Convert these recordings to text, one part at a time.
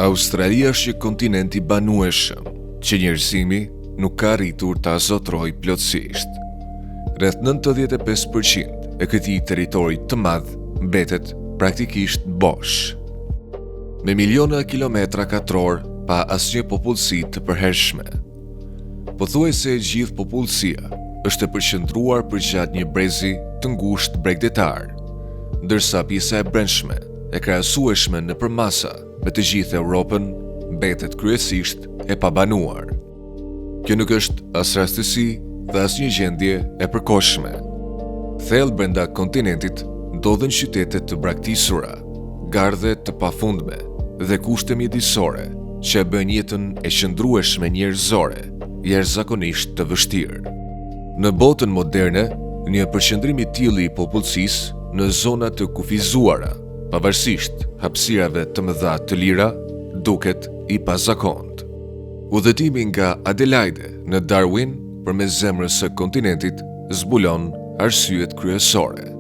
Australia është një kontinent i banueshëm, që njerëzimi nuk ka arritur ta zotrojë plotësisht. Rreth 95% e këtij territori të madh mbetet praktikisht bosh. Me miliona kilometra katror pa asnjë popullsi të përhershme. Pothuajse e gjithë popullsia është e përqendruar përgjatë një brezi të ngushtë bregdetar, ndërsa pjesa e brendshme e krahasueshme nëpër masa me të gjithë Europën mbetet kryesisht e pabanuar. Kjo nuk është as rastësi dhe as një gjendje e përkohshme. Thellë brenda kontinentit ndodhen qytete të braktisura, gardhe të pafundme dhe kushte mjedisore që e bën jetën e qëndrueshme njerëzore jashtëzakonisht të vështirë. Në botën moderne, një përqendrim i tillë i popullsisë në zona të kufizuara, pavarësisht hapësirave të mëdha të lira, duket i pazakontë. Udhëtimi nga Adelaide në Darwin përmes zemrës së kontinentit zbulon arsyet kryesore.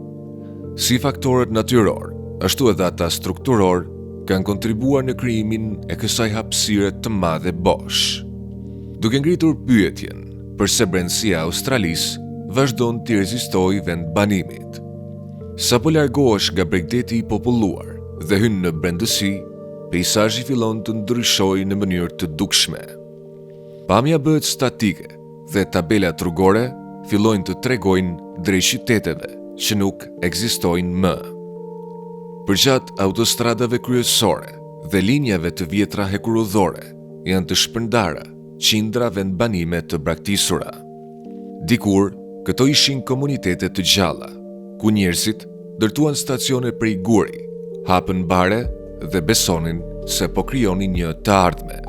Si faktorët natyror, ashtu edhe ata strukturor kanë kontribuar në krijimin e kësaj hapësire të madhe bosh. Duke ngritur pyetjen përse brendësia e Australisë vazhdon të rezistojë vend banimit. Sa po largohesh nga bregdeti i populluar dhe hyn në brendësi, peizazhi fillon të ndryshojë në mënyrë të dukshme. Pamja bëhet statike dhe tabelat rrugore fillojnë të tregojnë drejt qyteteve që nuk ekzistojnë më. Përgjatë autostradave kryesore dhe linjave të vjetra hekurudhore janë të shpërndara qindra vendbanime të braktisura. Dikur, këto ishin komunitete të gjalla, ku njerëzit ndërtuan stacione prej guri, hapën bare dhe besonin se po krijonin një të ardhme.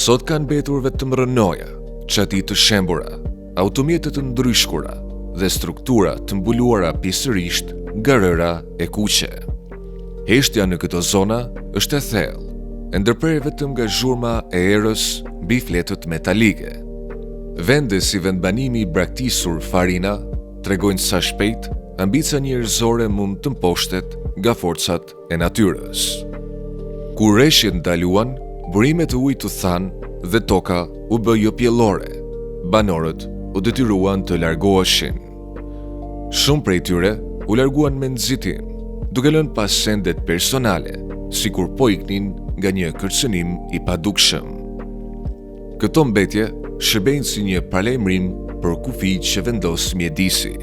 Sot kanë mbetur vetëm rënoja, çati të shembura, automjete të ndryshkura dhe struktura të mbuluara pjesërisht nga rëra e kuqe. Heshtja në këto zona është e thellë, e ndërprer vetëm nga zhurma e erës mbi fletët metalike. Vende si vendbanimi i braktisur Farina tregojnë sa shpejt ambicia njerëzore mund të mposhtet nga forcat e natyrës. Kur rreshjet ndaluan, burimet e ujit u thanë dhe toka u bë jo pjellore. Banorët u detyruan të largoheshin. Shumë prej tyre u larguan me nxitim, duke lënë pas sendet personale, sikur po iknin nga një kërcënim i padukshëm. Këto mbetje shërbejnë si një paralajmërim për kufi që vendos mjedisi.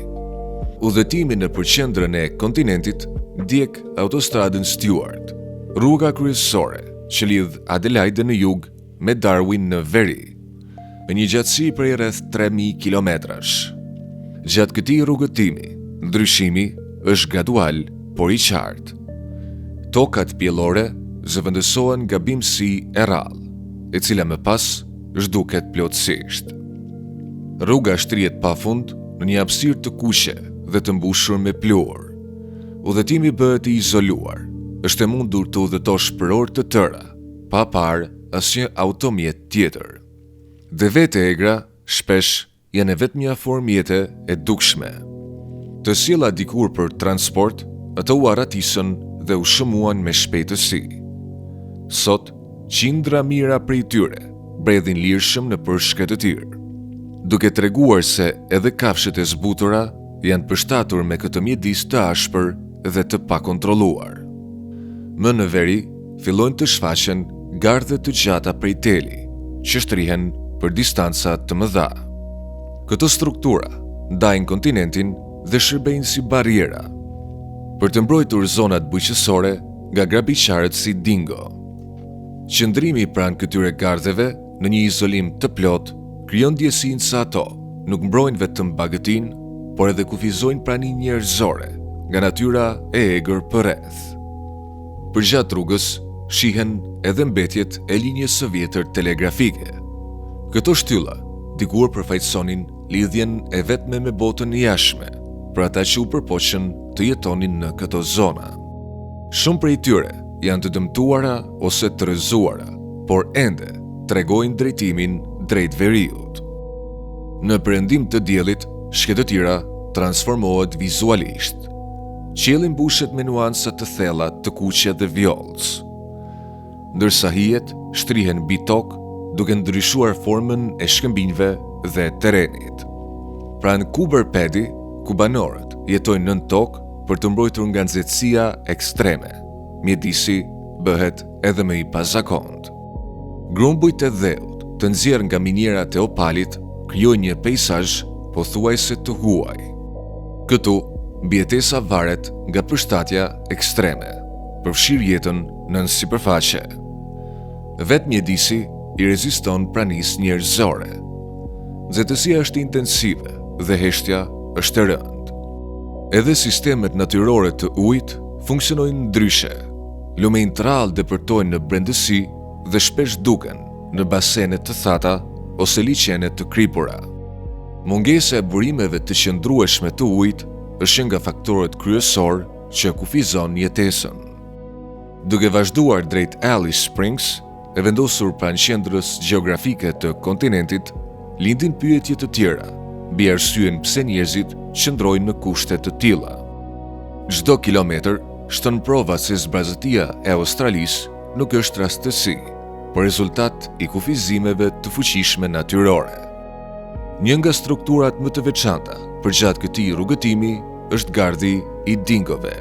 Udhëtimi në përqendrën e kontinentit ndjek autostradën Stuart, rruga kryesore që lidh Adelaide në jug me Darwin në veri, me një gjatësi prej rreth 3000 kilometrash. Gjatë këtij rrugëtimi, ndryshimi është gradual, por i qartë. Tokat pjellore zëvendësohen nga bimësi e rrallë, e cila më pas zhduket plotësisht. Rruga shtrihet pafund në një hapësirë të kuqe dhe të mbushur me pluhur. Udhëtimi bëhet i izoluar, është e mundur të udhëtosh për orë të tëra, pa parë asnjë automjet tjetër. Dhe vete egra shpesh janë vetëm formjete e dukshme. Të sjella dikur për transport, ato u arratisën dhe u shëmuan me shpejtësi. Sot, qindra mira prej tyre bredhin lirshëm në përshkretëtir, duke treguar se edhe kafshët e zbutura janë përshtatur me këtë mjedis të ashpër dhe të pakontrolluar. Më në veri, fillojnë të shfaqen gardhe të gjata prej teli, që shtrihen për distanca të mëdha. Këto struktura ndajnë kontinentin dhe shërbejnë si bariera për të mbrojtur zonat bujqësore nga grabiqarët si dingo. Qëndrimi pranë këtyre gardheve në një izolim të plot krijon ndjesinë se ato nuk mbrojnë vetëm bagëtin, por edhe kufizojnë praninë njerëzore nga natyra e egër përreth. Përgjatë rrugës shihen edhe mbetjet e linjës së vjetër telegrafike. Këto shtylla dikur përfaqësonin lidhjen e vetme me botën e jashtme, për ata që u përpoqën të jetonin në këto zona. Shumë prej tyre janë të dëmtuara ose të rrëzuara, por ende tregojnë drejtimin drejt veriut. Në perëndim të diellit, shkëtëtira transformohet vizualisht. Qielli mbushet me nuanca të thella të kuqe dhe vjollc. ndërsa hijet shtrihen mbi tokë duke ndryshuar formën e shkëmbinjve dhe terrenit. Pranë Kuiper-Pedi, ku banorët jetojnë nën tokë për të mbrojtur nga nxehtësia ekstreme, mjedisi bëhet edhe më i pazakontë. Grumbujt e dheut të nxjerrë nga minierat e opalit krijojnë një peizazh pothuajse të huaj. Këtu, mbijetesa varet nga përshtatja ekstreme, përfshir jetën nën sipërfaqe. Vetë mjedisi i reziston pranisë njerëzore. Nxehtësia është intensive dhe heshtja është e rëndë. Edhe sistemet natyrore të ujit funksionojnë ndryshe. Lumenjtë të rrallë depërtojnë në brendësi dhe shpesh duken në basene të thata ose liqene të kripura. Mungesa e burimeve të qëndrueshme të ujit është nga faktorët kryesor që kufizon jetesën. Duke vazhduar drejt Alice Springs, e vendosur pranë qendrës gjeografike të kontinentit, lindin pyetje të tjera mbi arsyen pse njerëzit qëndrojnë në kushte të tilla. Çdo kilometër shton prova se zbrazëtia e Australisë nuk është rastësi, por rezultat i kufizimeve të fuqishme natyrore. Një nga strukturat më të veçanta përgjatë këtij rrugëtimi është gardi i Dingove.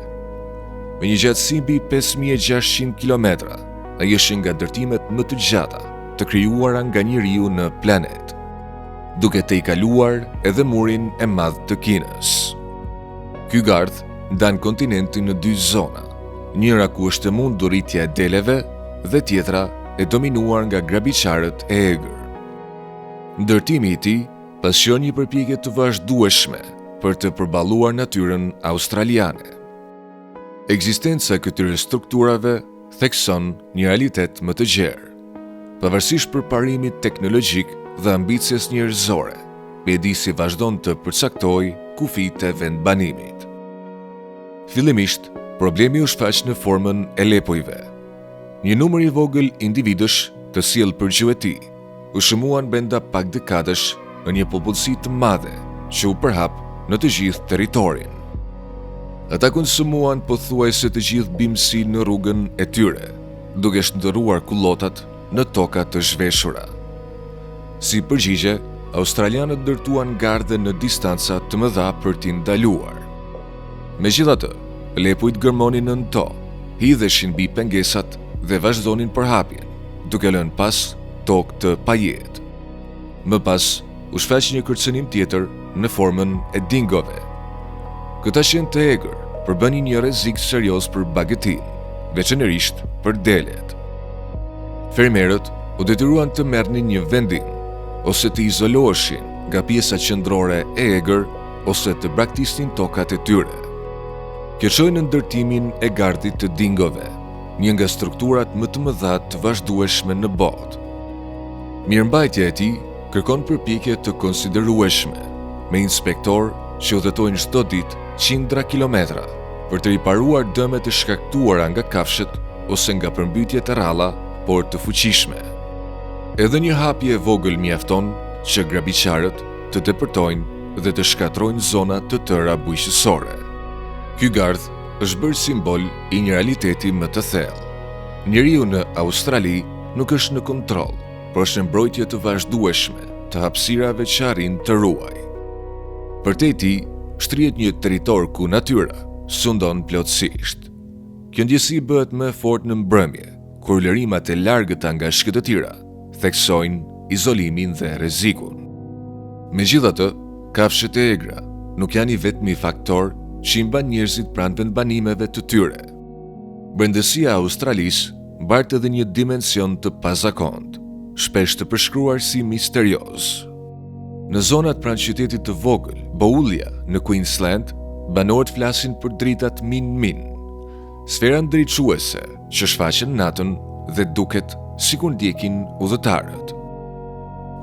Me një gjatësi mbi 5600 kilometra, ai është nga ndërtimet më të gjata të krijuara nga njeriu në planet, duke të i kaluar edhe murin e madh të Kinës. Ky gardh ndan kontinentin në 2 zona, njëra ku është e mundur rritja e deleve dhe tjetra e dominuar nga grabiqarët e egër. Ndërtimi i tij pasqyron një përpjekje të vazhdueshme për të përballuar natyrën australiane. Ekzistenca e këtyre strukturave thekson një realitet më të gjerë. Pavarësisht përparimit teknologjik dhe ambicjes njerëzore, mjedisi vazhdon të përcaktojë kufijtë e vendbanimit. Fillimisht, problemi u shfaq në formën e lepujve. Një numër i vogël individësh të sjellë për gjueti u shëmuan brenda pak dekadash në një popullsi të madhe që u përhap në të gjithë territorin. Ata konsumuan pothuajse të gjithë bimësinë në rrugën e tyre, duke shndërruar kullotat në toka të zhveshura. Si përgjigje, australianët ndërtuan garde në distanca të mëdha për t'i ndaluar. Megjithatë, lepujt gërmonin nën to, hidheshin mbi pengesat dhe vazhdonin përhapjen, duke lënë pas tokë të pajetë. Më pas, u shfaq një kërcënim tjetër në formën e Dingove. Këta qenë të egër përbënin një rrezik serioz për bagetin, veçanërisht për delet. Fermerët u detyruan të merrnin një vendim, ose të izoloheshin nga pjesa qendrore e egër, ose të braktisnin tokat e tyre. Kjo çoi në ndërtimin e gardit të Dingove, një nga strukturat më të mëdha të vazhdueshme në botë. Mirëmbajtja e tij kërkon përpjekje të konsiderueshme, me inspektor që udhëtojnë çdo ditë qindra kilometra për të riparuar dëmet e shkaktuara nga kafshët ose nga përmbytjet e rralla, por të fuqishme. Edhe një hapje e vogël mjafton që grabiqarët të depërtojnë dhe të shkatrojnë zona të tëra bujqësore. Ky gardh është bërë simbol i një realiteti më të thellë. Njeriu në Australi nuk është në kontroll, por është në mbrojtje të vazhdueshme të hapësirave që arrin të ruajë. Përtej tij, shtrihet një territor ku natyra sundon plotësisht. Kjo ndjesi bëhet më e fortë në mbrëmje, kur lërimat e largëta nga shkëtëtira theksojnë izolimin dhe rrezikun. Megjithatë, kafshët e egra nuk janë i vetmi faktor që i mban njerëzit pranë vendbanimeve të tyre. Brendësia e Australisë mbart edhe një dimension të pazakontë, shpesh të përshkruar si misterioz. Në zonat pranë qytetit të vogël, Boulia, në Queensland, banorët flasin për dritat min-min, sfera ndriçuese që shfaqen natën dhe duket sikur ndjekin udhëtarët.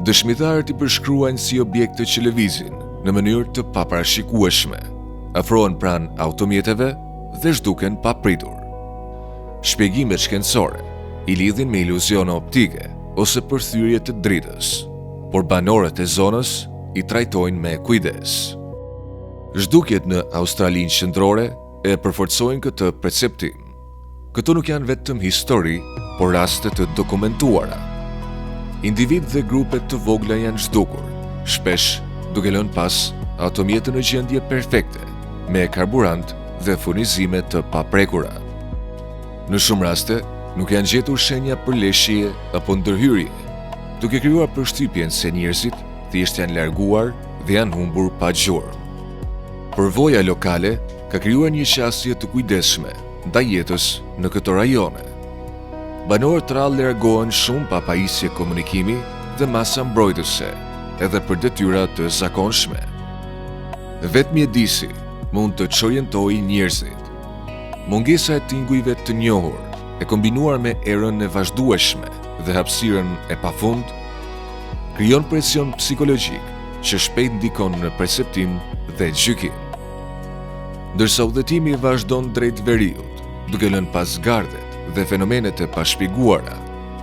Dëshmitarët i përshkruajnë si objekte që lëvizin në mënyrë të paparashikueshme, afrohen pranë automjeteve dhe zhduken papritur. Shpjegimet shkencore i lidhin me iluzione optike ose përthyrje të dritës, por banorët e zonës i trajtojnë me kujdes. Zhdukjet në Australinë qendrore e përforcojnë këtë perceptim. Këto nuk janë vetëm histori, por raste të dokumentuara. Individ dhe grupe të vogla janë zhdukur, shpesh duke lënë pas automjetë në gjendje perfekte, me karburant dhe furnizime të paprekura. Në shumë raste, nuk janë gjetur shenja për leshje apo ndërhyrje, duke krijuar përshtypjen se njerëzit thjesht janë larguar dhe janë humbur pa gjurmë. Përvoja lokale ka krijuar një qasje të kujdesshme ndaj jetës në këto rajone. Banorët rrallë largohen shumë pa pajisje komunikimi dhe masa mbrojtëse, edhe për detyra të zakonshme. Vetë mjedisi mund të çojëntojë njerëzit. Mungesa e tingujve të njohur, e kombinuar me erën e vazhdueshme dhe hapësirën e pafund, krijon presion psikologjik që shpejt ndikon në perceptim dhe gjykim. Ndërsa udhëtimi vazhdon drejt veriut, duke lënë pas gardet dhe fenomenet e pashpjeguara,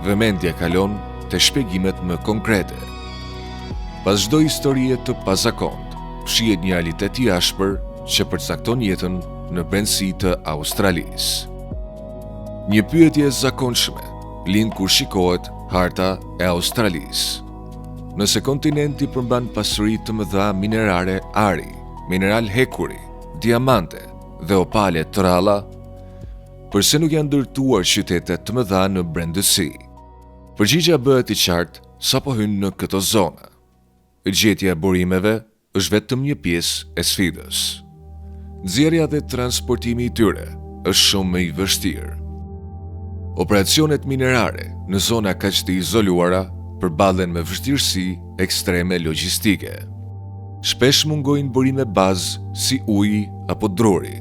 vëmendja kalon te shpjegimet më konkrete. Pas çdo historie të pazakont, fshihet një realitet i ashpër që përcakton jetën në brendësi të Australisë. Një pyetje e zakonshme lind kur shikohet harta e Australisë. Nëse kontinenti përmban pasuri të mëdha minerare ari, mineral hekuri, diamante dhe opale të ralla, përse nuk janë ndërtuar qytete të mëdha në brendësi? Përgjigjja bëhet i qartë sapo hyn në këto zona. Gjetja e burimeve është vetëm një pjesë e sfidës. Nxjerrja dhe transportimi i tyre është shumë më i vështirë. Operacionet minerare në zona kaq të izoluara përballen me vështirësi ekstreme logjistike. Shpesh mungojnë burime bazë si uji apo druri.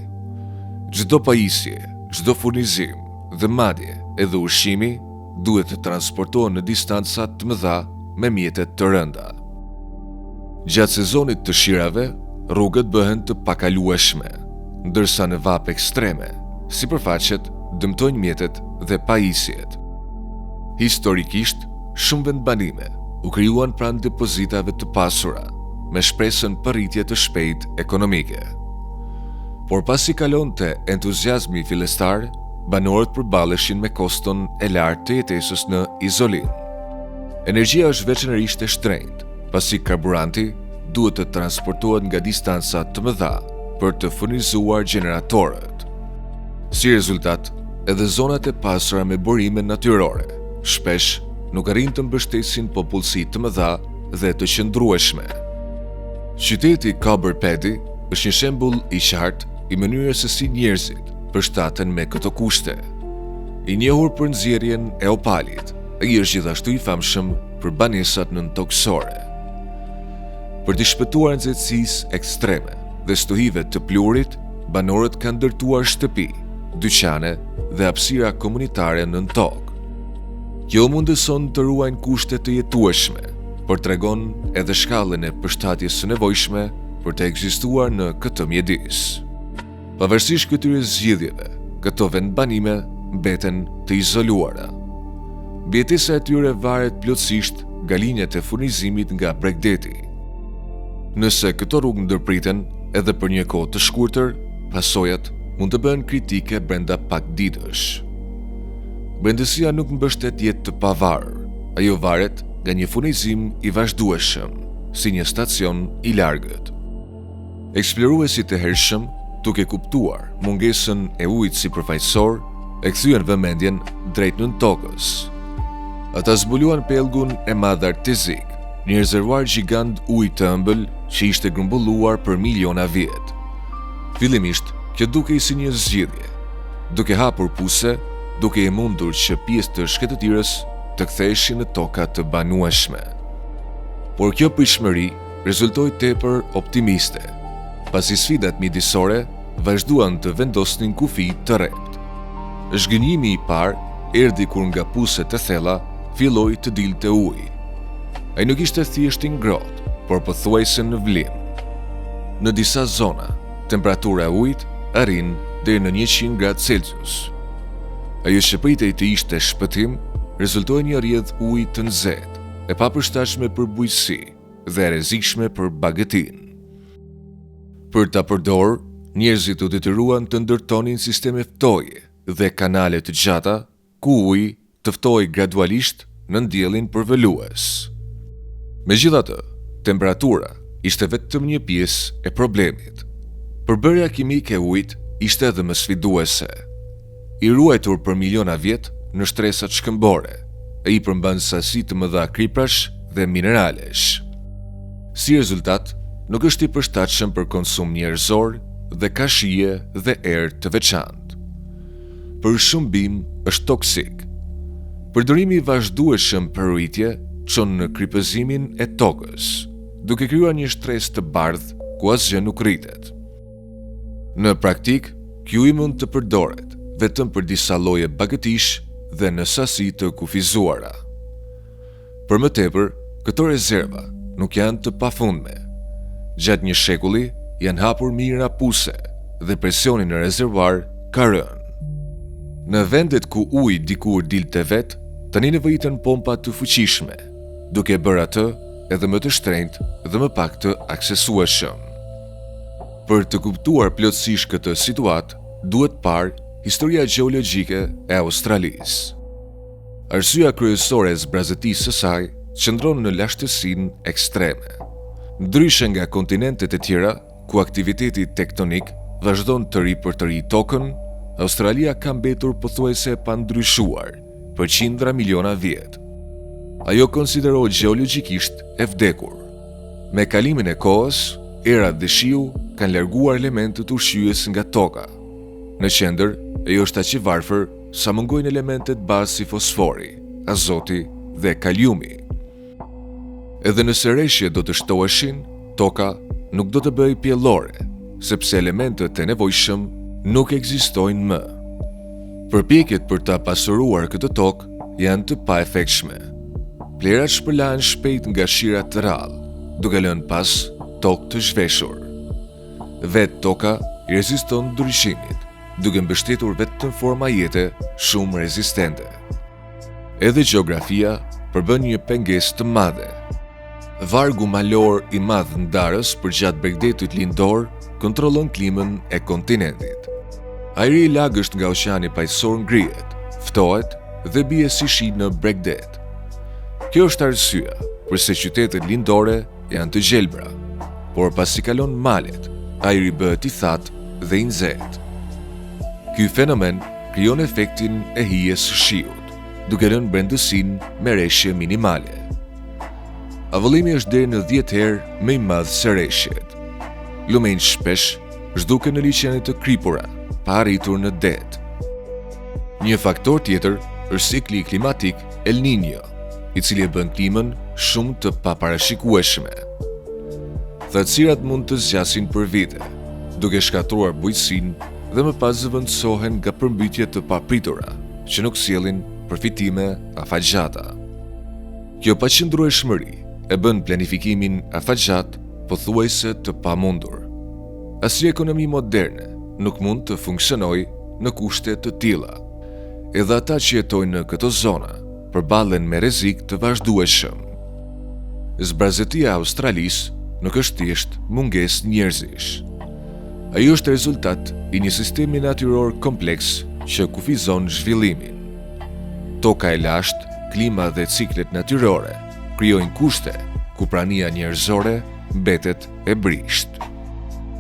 Çdo pajisje, çdo furnizim dhe madje edhe ushqimi duhet të transportohen në distanca të mëdha me mjetet të rënda. Gjatë sezonit të shirave, rrugët bëhen të pakalueshme, ndërsa në vap ekstreme, sipërfaqet dëmtojnë mjetet dhe pajisjet. Historikisht, shumë vendbanime u krijuan pranë depozitave të pasura, me shpresën për rritje të shpejt ekonomike. Por pasi kalonte entuziazmi fillestar, banorët përballeshin me koston e lartë të jetesës në izolim. Energjia është veçanërisht e shtrenjtë, pasi karburanti duhet të transportohet nga distanca të mëdha për të furnizuar gjeneratorët. Si rezultat, edhe zonat e pasura me burime natyrore shpesh nuk arrin të mbështesin popullsi të mëdha dhe të qëndrueshme. Qyteti Cobber Paddy është një shembull i qartë i mënyrës se si njerëzit përshtaten me këto kushte. I njohur për nxjerrjen e opalit, ai është gjithashtu i famshëm për banesat nëntoksore. Për të shpëtuar nxehtësisë ekstreme dhe stuhive të pluhurit, banorët kanë ndërtuar shtëpi, dyqane dhe hapësira komunitare nën tokë. Kjo mundëson të ruajnë kushte të jetueshme, por tregon edhe shkallën e përshtatjes së nevojshme për të ekzistuar në këtë mjedis. Pavarësisht këtyre zgjidhjeve, këto vendbanime mbeten të izoluara. Mbjetesa e tyre varet plotësisht nga linjat e furnizimit nga Bregdeti. Nëse këto rrugë ndërpriten edhe për një kohë të shkurtër, pasojat mund të bëhen kritike brenda pak ditësh. Brendësia nuk mbështet jetë të pavarur, ajo varet nga një furnizim i vazhdueshëm, si një stacion i largët. Eksploruesit e hershëm, duke kuptuar mungesën e ujit si përfaqësor, e kthyen vëmendjen drejt nën tokës. Ata zbuluan pellgun e madh artezik, një rezervuar gjigant ujë të ëmbël që ishte grumbulluar për miliona vjet. Fillimisht, kjo dukej si një zgjidhje, duke hapur puse, duke i mundur që pjesë të shkëtëtirës të ktheheshin në toka të banueshme. Por kjo pritshmëri rezultoi tepër optimiste, pasi sfidat midisore vazhduan të vendosnin kufi të rrept. Zhgënjimi i parë erdhi kur nga puset e thella filloi të dilte uji. Ai nuk ishte thjesht i ngrohtë, por pothuajse në vlim. Në disa zona, temperatura e ujit arrin deri në 100 gradë Celsius. Ajo që pritej të ishte shpëtim, rezultoi një rrjedhë uji të nxehtë, e papërshtatshme për bujqësi dhe e rrezikshme për bagëtinë. Për ta përdorur, njerëzit u detyruan të ndërtonin sisteme ftoje dhe kanale të gjata ku uji të ftoi gradualisht në ndjellin përvolues. Megjithatë, temperatura ishte vetëm një pjesë e problemit. Përbërja kimike e ujit ishte edhe më sfiduese. I ruajtur për miliona vjet në shtresat shkëmbore, e i përmban sasi të mëdha kriprash dhe mineralesh. Si rezultat, nuk është i përshtatshëm për konsum njerëzor dhe ka shije dhe erë të veçantë. Për shëmbim është toksik. Përdorimi i vazhdueshëm për rritje çon në kripëzimin e tokës, duke krijuar një shtresë të bardhë ku asgjë nuk rritet. Në praktik, ky ujë mund të përdoret vetëm për disa lloje bagëtish dhe në sasi të kufizuara. Për më tepër, këto rezerva nuk janë të pafundme. Gjatë një shekulli janë hapur mijëra puse dhe presioni në rezervuar ka rënë. Në vendet ku uji dikur dilte vet, tani nevojiten pompa të fuqishme, duke bërë atë edhe më të shtrenjtë dhe më pak të aksesueshëm. Për të kuptuar plotësisht këtë situatë, duhet parë historia gjeologjike e Australisë. Arsyeja kryesore e zbrazëtisë së saj qëndron në lashtësinë ekstreme. Ndryshe nga kontinentet e tjera, ku aktiviteti tektonik vazhdon të ri tokën, Australia ka mbetur pothuajse pa ndryshuar për qindra miliona vjet. Ajo konsiderohet gjeologjikisht e vdekur. Me kalimin e kohës, erat dhe shiu kanë larguar elementet ushqyes nga toka. Në qendër, ajo është aq i varfër sa mungojnë elementet bazë si fosfori, azoti dhe kaliumi. Edhe nëse reshjet do të shtoheshin, toka nuk do të bëjë pjellore, sepse elementet e nevojshëm nuk ekzistojnë më. Përpjekjet për ta pasuruar këtë tokë janë të paefektshme. Plerat shpërlahen shpejt nga shirat të rrallë, duke lënë pas tokë të zhveshur. Vetë toka i reziston ndryshimit, duke mbështetur vetëm forma jete shumë rezistente. Edhe gjeografia përbën një pengesë të madhe. Vargu malor i madh ndarës përgjatë Bregdetit lindor kontrollon klimën e kontinentit. Ajri i lagësht nga oqeani paqësor ngrihet, ftohet dhe bie si shi në Bregdet. Kjo është arsyeja pse qytetet lindore janë të gjelbra, por pasi kalon malet, ajri bëhet i thatë dhe i nxehtë. Ky fenomen krijon efektin e hijes së shiut, duke lënë brendësinë me reshje minimale. Avëllimi është deri në 10 herë më i madh se reshjet. Lumenjt shpesh zhduken në liqene të kripura, pa arritur në det. Një faktor tjetër është cikli klimatik El Niño, i cili e bën klimën shumë të paparashikueshme. Thatësirat mund të zgjasin për vite, duke shkatruar bujqësinë dhe më pas zëvendësohen nga përmbytje të papritura, që nuk sjellin përfitime afatgjata. Kjo paqëndrueshmëri e bën planifikimin afatgjat pothuajse të pamundur. Asnjë ekonomi moderne nuk mund të funksionojë në kushte të tilla. Edhe ata që jetojnë në këto zona përballen me rrezik të vazhdueshëm. Zbrazëtia e Australisë nuk është thjesht mungesë njerëzish. Ajo është rezultat i një sistemi natyror kompleks që kufizon zhvillimin. Toka e lashtë, klima dhe ciklet natyrore krijojnë kushte ku prania njerëzore mbetet e brisht.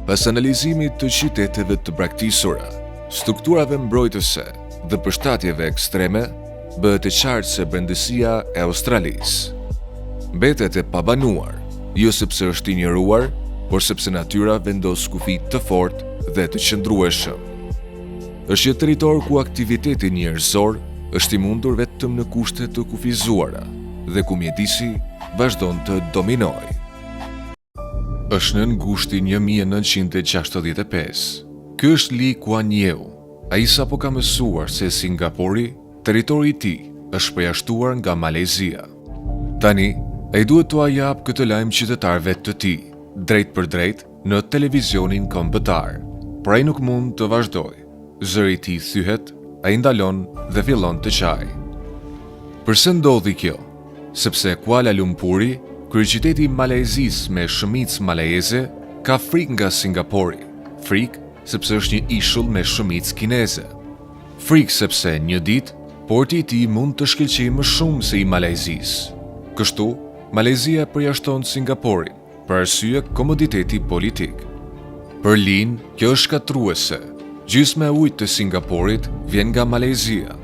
Pas analizimit të qyteteve të braktisura, strukturave mbrojtëse dhe përshtatjeve ekstreme, bëhet e qartë se brendësia e Australisë mbetet e pabanuar, jo sepse është injoruar, por sepse natyra vendos kufi të fortë dhe të qëndrueshëm. Është një territor ku aktiviteti njerëzor është i mundur vetëm në kushte të kufizuara dhe ku mjedisi vazhdon të dominojë. Është në ngushtin 1965. Ky është Lee Kuan Yew. Ai sapo ka mësuar se Singapuri, territori i tij, është përjashtuar nga Malezia. Tani, ai duhet t'ua jap këtë lajm qytetarëve të tij, drejt për drejt në televizionin kombëtar. Por ai nuk mund të vazhdojë. Zëri i tij thyhet, ai ndalon dhe fillon të qaj. Përse ndodhi kjo? Sepse Kuala Lumpuri, kryeqyteti i Malezisë me shumicë malajeze, ka frikë nga Singapuri. Frikë sepse është një ishull me shumicë kineze. Frikë sepse një ditë porti i tij mund të shkëlqejë më shumë se i Malezisë. Kështu, Malezia përjashton Singaporin për arsye komoditeti politik. Për Lin, kjo është shkatruese. Gjysma e ujit të Singaporit vjen nga Malezia.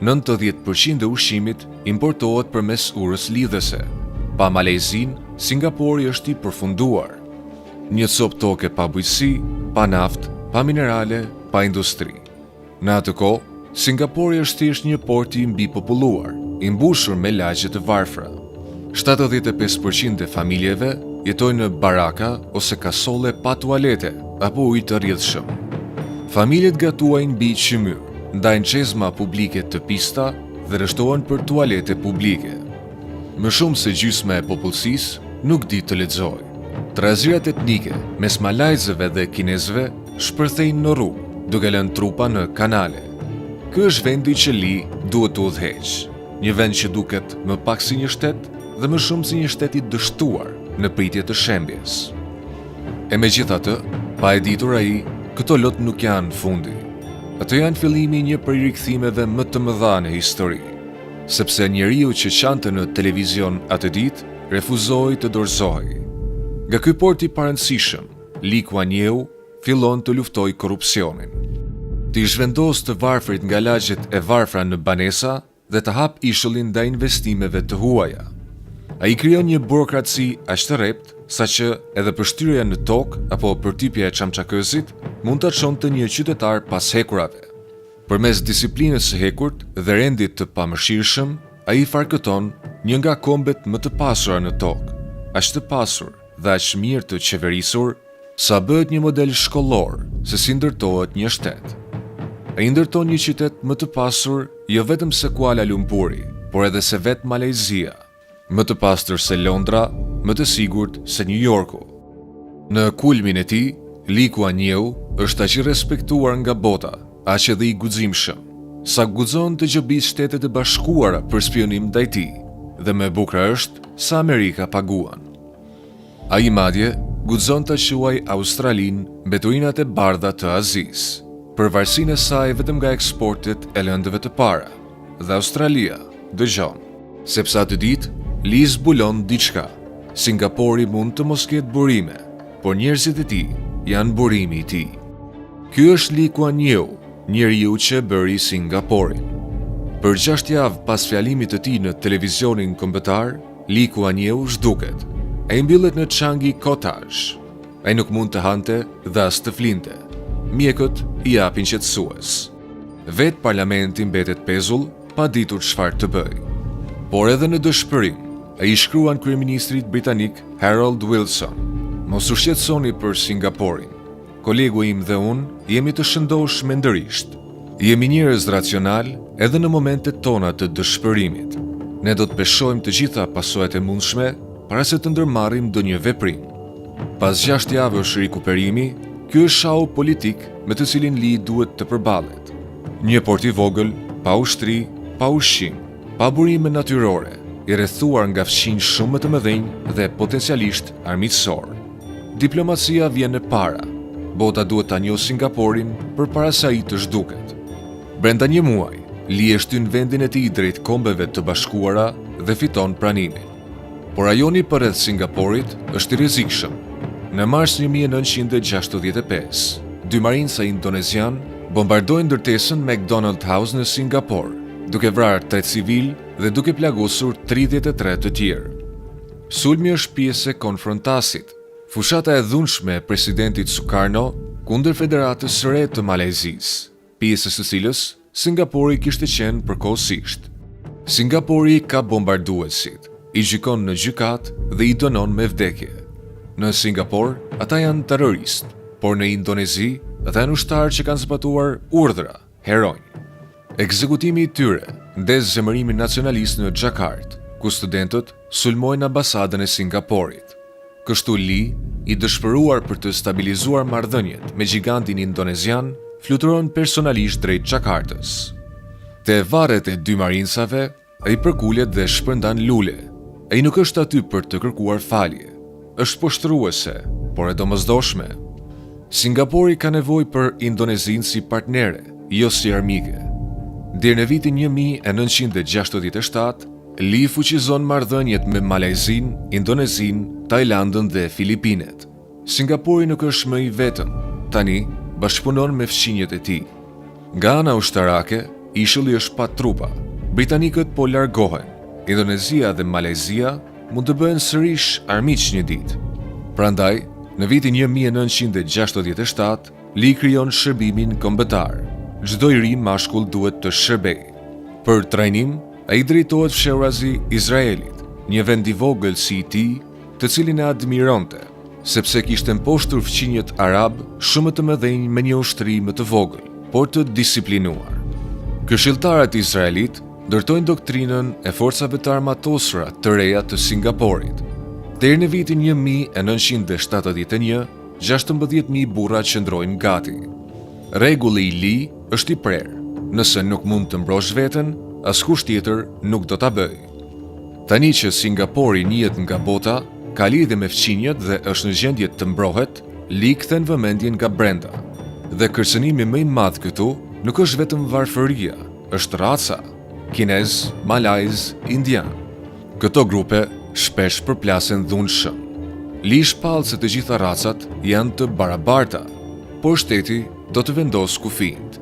90% e ushqimit importohet përmes urës lidhëse. Pa Malezin, Singapori është i përfunduar. Një copë toke pa bujqësi, pa naftë, pa minerale, pa industri. Në atë kohë, Singapori është thjesht një port i mbipopulluar, i mbushur me lagje të varfra. 75% e familjeve jetojnë në baraka ose kasole pa tualete apo ujë të rrjedhshëm. Familjet gatuajnë mbi qymyr, ndajnë çezma publike të pista dhe rreshtohen për tualete publike. Më shumë se gjysma e popullsisë nuk di të lexojë. Trazirat etnike mes malajzëve dhe kinezëve shpërthejnë në rrugë, duke lënë trupa në kanale. Ky është vendi që Li duhet të udhëheqë, një vend që duket më pak si një shtet dhe më shumë si një shtet i dështuar në pritje të shembjes. E megjithatë, pa e ditur ai, këto lot nuk janë fundi. Ato janë fillimi i një prej rikthimeve më të mëdha në histori, sepse njeriu që qante në televizion atë ditë refuzoi të dorëzohej. Nga ky port i parëndësishëm, Lee Kuan Yew fillon të luftojë korrupsionin. Të zhvendos të varfrit nga lagjet e varfra në banesa dhe të hap ishullin ndaj investimeve të huaja. Ai krijon një burokraci aq të rrept saqë edhe përshtyrja në tokë apo përtypja e çamçakëzit mund ta çonte një qytetar pas hekurave. Përmes disiplinës së hekurt dhe rendit të pamëshirshëm, ai farkëton një nga kombet më të pasura në tokë, aq të pasur dhe aq mirë të qeverisur sa bëhet një model shkollor se si ndërtohet një shtet. Ai ndërton një qytet më të pasur jo vetëm se Kuala Lumpuri, por edhe se vetë Malezia, më të pastër se Londra, më të sigurt se New Yorku. Në kulmin e tij, Lee Kuan Yew është aq i respektuar nga bota, aq edhe i guximshëm, sa guxon të gjobisë Shtetet e Bashkuara për spionim ndaj tij, dhe më e bukur është sa Amerika paguan. Ai madje guxon ta quajë Australinë mbeturinat e bardha të Azisë, përvarësinë e saj vetëm nga eksportet e lëndëve të para, dhe Australia dëgjon, sepse atë ditë Lee zbulon diçka. Singapori mund të mos ketë burime, por njerëzit e tij janë burimi i tij. Ky është Lee Kuan Yew, njeriu që bëri Singaporin. Për 6 javë pas fjalimit të tij në televizionin kombëtar, Lee Kuan Yew zhduket. Ai mbyllet në Changi Cottage. Ai nuk mund të hante dhe as të flinte. Mjekët i japin qetësues. Vetë parlamenti mbetet pezull, pa ditur çfarë të bëjë. Por edhe në dëshpërim, ai shkruan kryeministrit britanik Harold Wilson: "Mos u shqetësoni për Singaporin. Kolegu im dhe unë jemi të shëndosh mendërisht. Jemi njerëz racional edhe në momentet tona të dëshpërimit. Ne do të peshojmë të gjitha pasojat e mundshme para se të ndërmarrim ndonjë veprim." Pas 6 javësh rikuperimi, ky është shau politik me të cilin Lee duhet të përballet. Një port i vogël, pa ushtri, pa ushqim, pa burime natyrore, i rrethuar nga fqinj shumë më të mëdhenj dhe potencialisht armiqësor. Diplomacia vjen në para. Bota duhet ta njohë Singaporin përpara se ai të zhduket. Brenda një muaji, Lee e shtyn vendin e tij drejt Kombeve të Bashkuara dhe fiton pranimin. Por rajoni përreth Singaporit është i rrezikshëm. Në mars 1965, 2 marinca indonezian bombardojnë ndërtesën McDonald House në Singapur, duke vrarë 3 civil dhe duke plagosur 33 të tjerë. Sulmi është pjesë e konfrontasit, fushata e dhunshme e presidentit Sukarno kundër Federatës së Re të Malezisë, pjesës së cilës Singapuri kishte qenë përkohësisht. Singapuri ka bombarduesit, i gjykon në gjykat dhe i dënon me vdekje. Në Singapur, ata janë terroristë, por në Indonezi, ata janë ushtarë që kanë zbatuar urdhra, heronj. Ekzekutimi i tyre ndez zemërimin nacionalist në Jakartë, ku studentët sulmojnë ambasadën e Singaporit. Kështu Lee, i dëshpëruar për të stabilizuar marrëdhëniet me gigantin indonezian, fluturon personalisht drejt Jakartës. Te varret e 2 marincave, ai përkulet dhe shpërndan lule. Ai nuk është aty për të kërkuar falje. Është poshtruese, por e domosdoshme. Singapori ka nevojë për Indonezinë si partnere, jo si armike. Deri në vitin 1967, Lee fuqizon marrëdhëniet me Malajzinë, Indonezinë, Tajlandën dhe Filipinet. Singapuri nuk është më i vetëm, tani bashkëpunon me fqinjet e tij. Nga ana ushtarake, ishulli është pa trupa. Britanikët po largohen. Indonezia dhe Malajzia mund të bëhen sërish armiq një ditë. Prandaj, në vitin 1967, Lee krijon shërbimin kombëtar. Çdo i ri mashkull duhet të shërbejë. Për trajnim, ai drejtohet fshehurazi Izraelit, një vend i vogël si i tij, të cilin e admironte, sepse kishte mposhtur fqinjet arab shumë të mëdhenj me një ushtri më të vogël, por të disiplinuar. Këshilltarët Izraelit ndërtojnë doktrinën e forcave të armatosura të reja të Singaporit. Deri në vitin 1971, 16.000 burra qëndrojnë gati. Rregulli i Lee është i prerë. Nëse nuk mund të mbrosh veten, askush tjetër nuk do ta bëjë. Tani që Singapori njihet nga bota, ka lidhje me fqinjet dhe është në gjendje të mbrohet, Lee kthen vëmendjen nga brenda. Dhe kërcënimi më i madh këtu nuk është vetëm varfëria, është raca, kinez, malajz, indian. Këto grupe shpesh përplasen dhunshëm. Lee shpall se të gjitha racat janë të barabarta, por shteti do të vendos kufijt.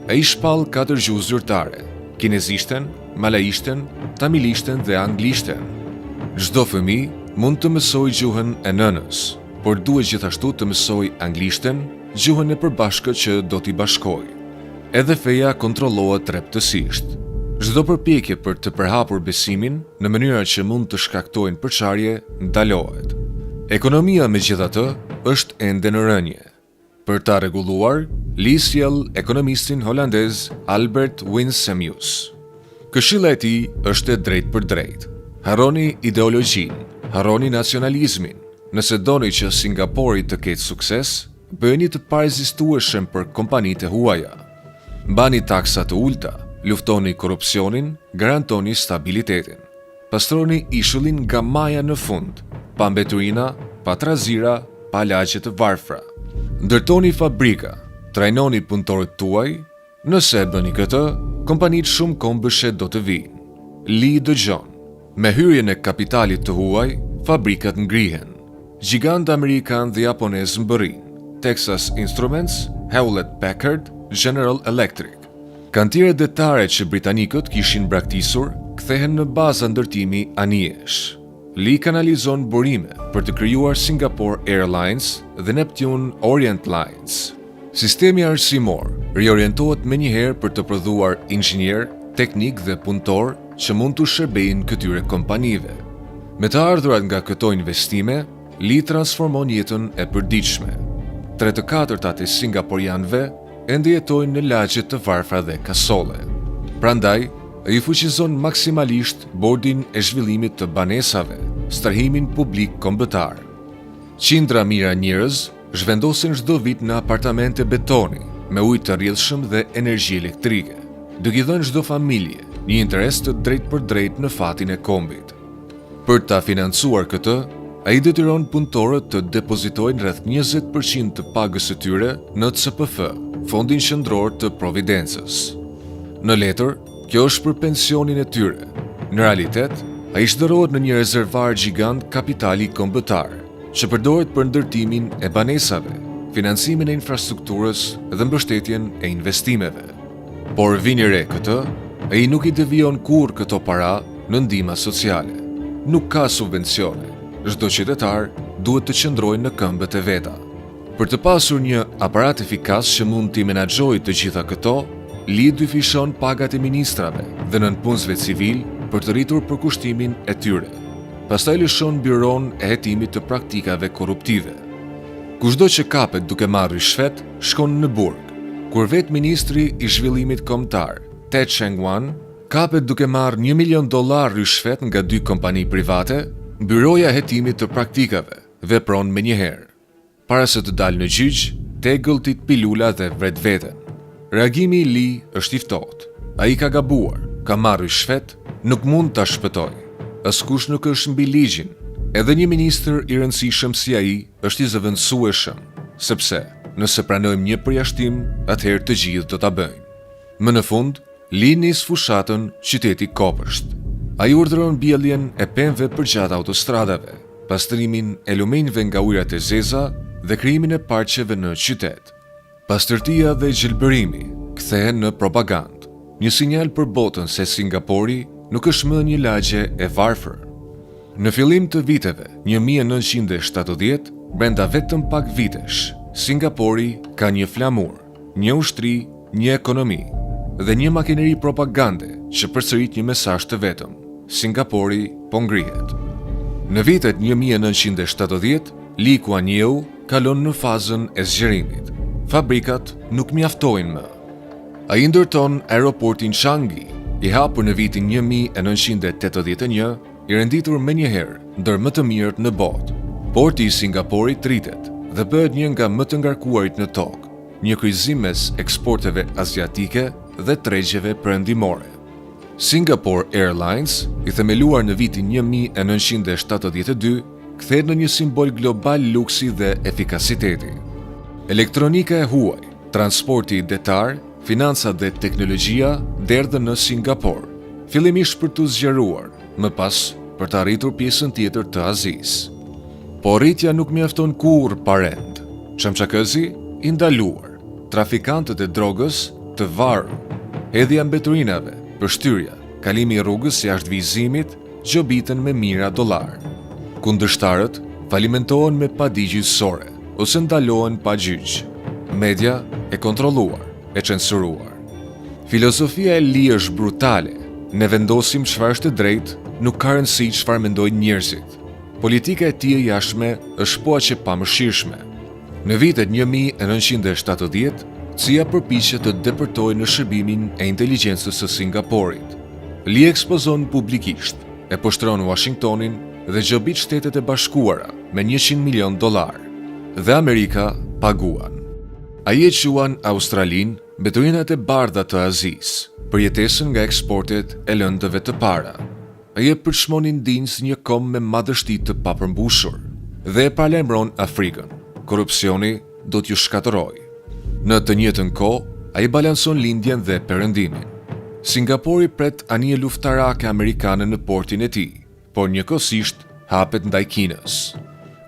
Ai shpall 4 gjuhë zyrtare: kinezishten, malajishten, tamilishten dhe anglishten. Çdo fëmijë mund të mësojë gjuhën e nënës, por duhet gjithashtu të mësojë anglishten, gjuhën e përbashkët që do t'i bashkojë. Edhe feja kontrollohet rreptësisht. Çdo përpjekje për të përhapur besimin në mënyra që mund të shkaktojnë përçarje ndalohet. Ekonomia megjithatë është ende në rënje. Për ta rregulluar, Lee sjell ekonomistin holandez Albert Winsemius. Këshilla e tij është e drejtë për drejtë. Harroni ideologjinë, harroni nacionalizmin. Nëse doni që Singapori të ketë sukses, bëheni të parekzistueshëm për kompanitë e huaja. Mbani taksa të ulta, luftoni korrupsionin, garantoni stabilitetin. Pastroni ishullin nga maja në fund, pa mbeturina, pa trazira, pa lagje të varfra. Ndërtoni fabrika, trajnoni punëtorët tuaj. Nëse e bëni këtë, kompanitë shumë kombëshe do të vinë. Lee dëgjon. Me hyrjen e kapitalit të huaj, fabrikat ngrihen. Gjigant amerikan dhe japonez mbërrin: Texas Instruments, Hewlett Packard, General Electric. Kantieret detare që britanikët kishin braktisur kthehen në baza ndërtimi anijesh. Lee kanalizon burime për të krijuar Singapore Airlines dhe Neptune Orient Lines. Sistemi arsimor riorientohet menjëherë për të prodhuar inxhinier, teknik dhe punëtor që mund të shërbejnë këtyre kompanive. Me të ardhurat nga këto investime, Lee transformon jetën e përditshme. 3/4 e singaporianëve ende jetojnë në lagje të varfra dhe kasolle. Prandaj, ai fuqizon maksimalisht bordin e zhvillimit të banesave, stërhimin publik kombëtar. Qindra mijëra njerëz zhvendosen çdo vit në apartamente betoni, me ujë të rrjedhshëm dhe energji elektrike, duke i dhënë çdo familje një interes të drejtë për drejtë në fatin e kombit. Për ta financuar këtë, ai detyron punëtorët të depozitojnë rreth 20% të pagës së tyre në CPF, Fondin Qendror të Providencës. Në letër, kjo është për pensionin e tyre. Në realitet, ai shndërrohet në një rezervar gjigant kapitali kombëtar, që përdoret për ndërtimin e banesave, financimin e infrastrukturës dhe mbështetjen e investimeve. Por vini re këtë, ai nuk i devijon kurrë këto para në ndihma sociale. Nuk ka subvencione. Çdo qytetar duhet të qëndrojë në këmbët e veta. Për të pasur një aparat efikas që mund t'i menaxhojë të gjitha këto, Lee dyfishon pagat e ministrave dhe nënpunësve civil për të rritur përkushtimin e tyre. Pastaj lëshon byron e hetimit të praktikave korruptive. Kushdo që kapet duke marrë rishfet, shkon në burg. Kur vetë ministri i zhvillimit kombëtar, Ted Cheng-wan, kapet duke marrë $1 milion rishfet nga 2 kompani private, byroja e hetimit të praktikave vepron menjëherë. Para se të dalë në gjyq, tegëlltit pilula dhe vret veten. Reagimi i Lee është i ftohtë. Ai ka gabuar, ka marrë rishfet, nuk mund ta shpëtojë. Askush nuk është mbi ligjin. Edhe një ministër i rëndësishëm si ai është i zëvendësueshëm, sepse nëse pranojmë një përjashtim, atëherë të gjithë do ta bëjnë. Më në fund, Lee nis fushatën qyteti kopësht. Ai urdhëron mbjelljen e pemëve përgjatë autostradave, pastrimin e lumenjve nga ujërat e zeza dhe krijimin e parqeve në qytet. Pastërtia dhe gjelbërimi kthehen në propagandë, një sinjal për botën se Singapori nuk është më një lagje e varfër. Në fillim të viteve 1970, brenda vetëm pak vitesh, Singapori ka një flamur, një ushtri, një ekonomi dhe një makineri propagande që përsërit një mesazh të vetëm: Singapori po ngrihet. Në vitet 1970, Lee Kuan Yew kalon në fazën e zgjerimit. Fabrikat nuk mjaftojnë më. Ai ndërton aeroportin Changi, i hapur në vitin 1981, i renditur menjëherë ndër më të mirët në botë. Porti i Singaporit rritet dhe bëhet një nga më të ngarkuarit në tokë, një kryqëzim mes eksporteve asiatike dhe tregjeve perëndimore. Singapore Airlines, i themeluar në vitin 1972, kthehet në një simbol global luksi dhe efikasiteti. Elektronika e huaj, transporti detar, financat dhe teknologjia derdhën në Singapore, fillimisht për të zgjeruar, më pas për të arritur pjesën tjetër të Azisë. Po rritja nuk mjafton kurrë parend. Çamçakëzi i ndaluar, trafikantët e drogës të varur, hedhja mbeturinave, përshtyrja, kalimi i rrugës jashtë vizimit, gjobiten me mijëra dollar. Kundërshtarët falimentohen me padigj gjyqësore ose ndalohen pa gjyq. Media e kontrolluar, e censuruar. Filozofia e Lee është brutale. Ne vendosim çfarë është e drejtë, nuk ka rëndësi çfarë mendojnë njerëzit. Politika e tij e jashtme është po aq e pamëshirshme. Në vitet 1970, CIA përpiqet të depërtojë në shërbimin e inteligjencës së Singaporit. Lee ekspozon publikisht, e poshtron Washingtonin dhe gjobit Shtetet e Bashkuara me $100 milion, dhe Amerika paguan. Ai e quan Australinë mbeturinat e bardha të Azisë, përjetesën nga eksportet e lëndëve të para. Ai e përçmonin dinjës një kom me madhështi të papërmbushur dhe e paralajmëron Afrikën. Korrupsioni do t'ju shkatërrojë. Në të njëjtën kohë, ai balanson lindjen dhe perëndimin. Singapori pret anije luftarake amerikane në portin e tij, por njëkohësisht hapet ndaj Kinës.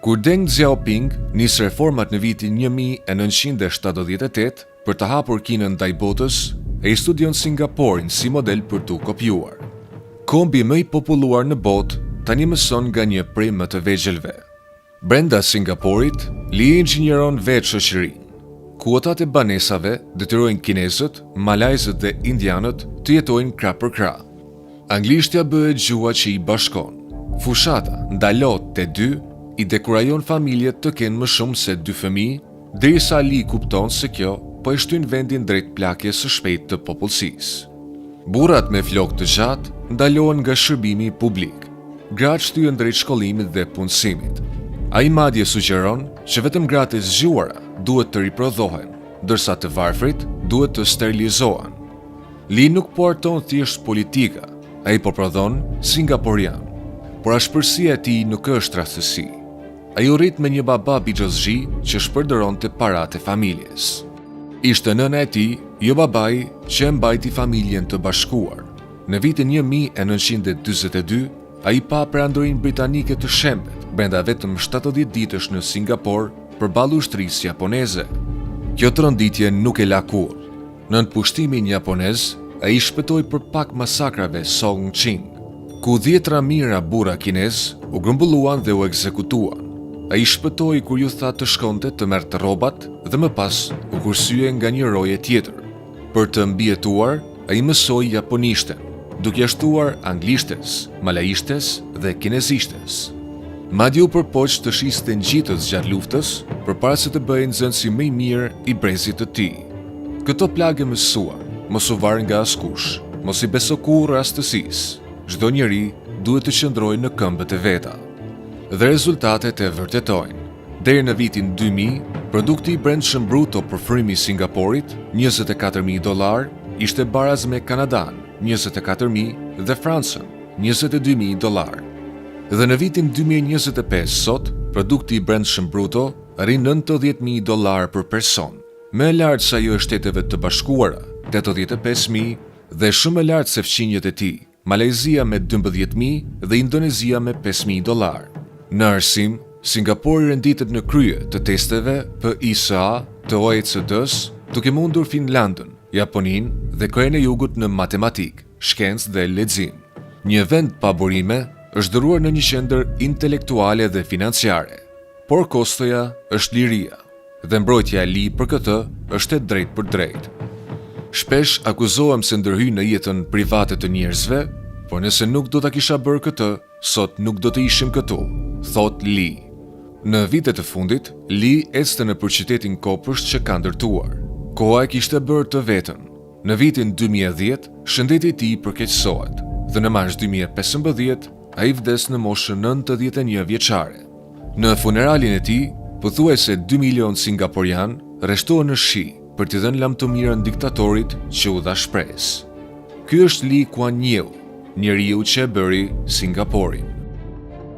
Kur Deng Xiaoping nis reformat në vitin 1978 për të hapur Kinën ndaj botës, ai studion Singaporin si model për t'u kopjuar. Kombi më i populluar në botë tani mëson nga një prej më të vegjelve. Brenda Singaporit, Lee inxhinieron vetë shoqërinë. Kuotat e banesave detyrojnë kinezët, malajzët dhe indianët të jetojnë krah për krah. Anglishtja bëhet gjua që i bashkon. Fushata ndalot te 2 i dekurajon familjet të kenë më shumë se 2 fëmijë, derisa Lee kupton se kjo po e shtyn vendin drejt plakjes së shpejtë të popullsisë. Burrat me flokë të gjatë ndalohen nga shërbimi publik. Gratë shtyhen drejt shkollimit dhe punësimit. Ai madje sugjeron që vetëm gratë e zgjuara duhet të riprodhohen, ndërsa të varfrit duhet të sterilizohen. Lee nuk po arton thjesht politika, ai po prodhon singaporian, por ashpërsia e tij nuk është rastësi. Ai u rrit me një baba bigjozhi që shpërdoronte paratë e familjes. Ishte nëna e tij, jo babai, që e mbajti familjen të bashkuar. Në vitin 1942, ai pa perandorinë britanike të shembet brenda vetëm 70 ditësh në Singapor përballë ushtrisë japoneze. Kjo tronditje nuk e la kurrë. Nën pushtimin japonez, ai shpëtoi për pak masakrave Song Ching, ku 10 mijëra burra kinez u grumbulluan dhe u ekzekutuan. Ai shpëtoi kur ju tha të shkonte të merrte rrobat dhe më pas u kursye nga një roje tjetër. Për të mbijetuar, ai mësoi japonishten, duke shtuar anglishtes, malajishtes dhe kinezishtes. Madje u përpoq të shiste ngjitës gjatë luftës përpara se të bëhej nxënësi më i mirë i brezit të tij. Këto plagë mësuar, mos u var nga askush, mos i beso kurrë rastësisë. Çdo njeri duhet të qëndrojë në këmbët e veta. Dhe rezultatet e vërtetojnë. Deri në vitin 2000, produkti i brendshëm bruto për frymën e Singaporit, $24.000, ishte baraz me Kanadan, 24.000 dhe Francën, $22.000. Dhe në vitin 2025 sot, produkti i brendshëm bruto arrin $90.000 për person, më e lartë se ajo e Shteteve të Bashkuara, 85.000 dhe shumë e lartë se fqinjët e tij, Malezia me 12.000 dhe Indonezia me $5.000. Në arsim, Singapuri renditet në krye të testeve PISA të OECD-s, duke mundur Finlandën, Japoninë dhe Korenë e Jugut në matematikë, shkencë dhe lexim. Një vend pa burime është dëruar në një qendër intelektuale dhe financiare, por kostoja është liria, dhe mbrojtja e li për këtë është e drejtë për drejtë. Shpesh akuzohem se ndërhyj në jetën private të njerëzve, por nëse nuk do ta kisha bërë këtë, sot nuk do të ishim këtu, thot Lee. Në vitet e fundit, Lee ecste nëpër qytetin kopësht që ka ndërtuar. Koha e kishte bërë të vetën. Në vitin 2010, shëndeti i tij përkeqësohet dhe në mars 2015 ai vdes në moshën 91 vjeçare. Në funeralin e tij, pothuajse 2 milion singapurian rreshtohen në shi për t'i dhënë lam të mirën diktatorit që u dha shpresë. Ky është Lee Kuan Yew, njeriu që e bëri Singaporin.